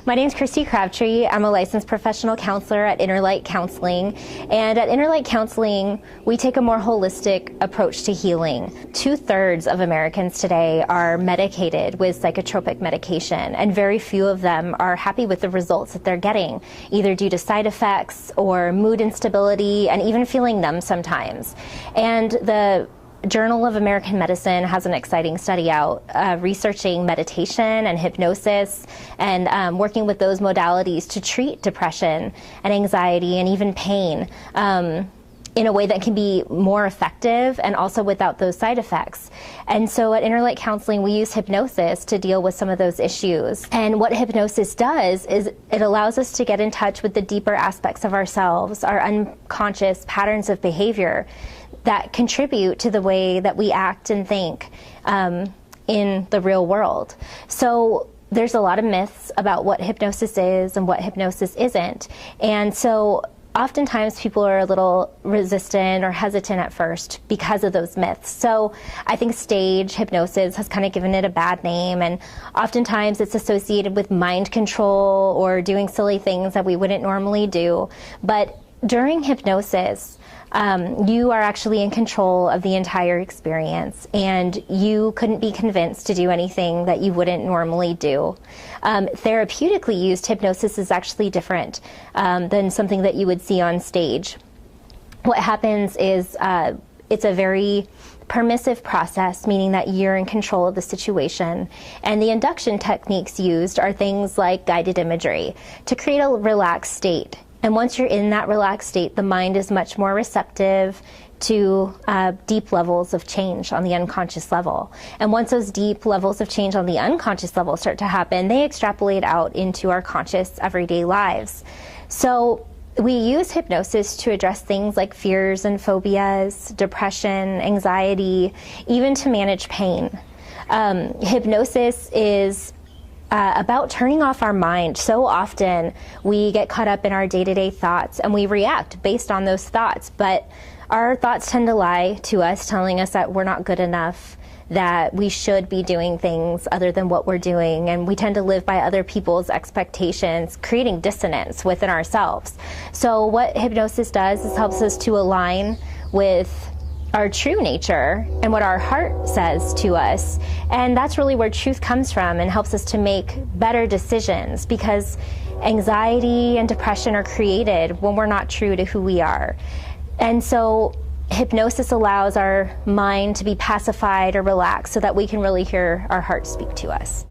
My name is Christy Crabtree. I'm a licensed professional counselor at Innerlight Counseling. And at Innerlight Counseling, we take a more holistic approach to healing. 2/3 of Americans today are medicated with psychotropic medication, and very few of them are happy with the results that they're getting, either due to side effects or mood instability and even feeling numb sometimes. And the Journal of American Medicine has an exciting study out researching meditation and hypnosis and working with those modalities to treat depression and anxiety and even pain in a way that can be more effective and also without those side effects. And so at Innerlight Counseling, we use hypnosis to deal with some of those issues. And what hypnosis does is it allows us to get in touch with the deeper aspects of ourselves, our unconscious patterns of behavior that contribute to the way that we act and think in the real world. So there's a lot of myths about what hypnosis is and what hypnosis isn't. And so oftentimes people are a little resistant or hesitant at first because of those myths. So I think stage hypnosis has kind of given it a bad name, and oftentimes it's associated with mind control or doing silly things that we wouldn't normally do. But during hypnosis, you are actually in control of the entire experience, and you couldn't be convinced to do anything that you wouldn't normally do. Therapeutically used, hypnosis is actually different than something that you would see on stage. What happens is it's a very permissive process, meaning that you're in control of the situation. And the induction techniques used are things like guided imagery to create a relaxed state. And once you're in that relaxed state, the mind is much more receptive to deep levels of change on the unconscious level. And once those deep levels of change on the unconscious level start to happen, they extrapolate out into our conscious everyday lives. So we use hypnosis to address things like fears and phobias, depression, anxiety, even to manage pain. Hypnosis is about turning off our mind. So often we get caught up in our day-to-day thoughts and we react based on those thoughts, but our thoughts tend to lie to us, telling us that we're not good enough, that we should be doing things other than what we're doing, and we tend to live by other people's expectations, creating dissonance within ourselves. So what hypnosis does is helps us to align with our true nature and what our heart says to us. And that's really where truth comes from and helps us to make better decisions, because anxiety and depression are created when we're not true to who we are. And so hypnosis allows our mind to be pacified or relaxed so that we can really hear our heart speak to us.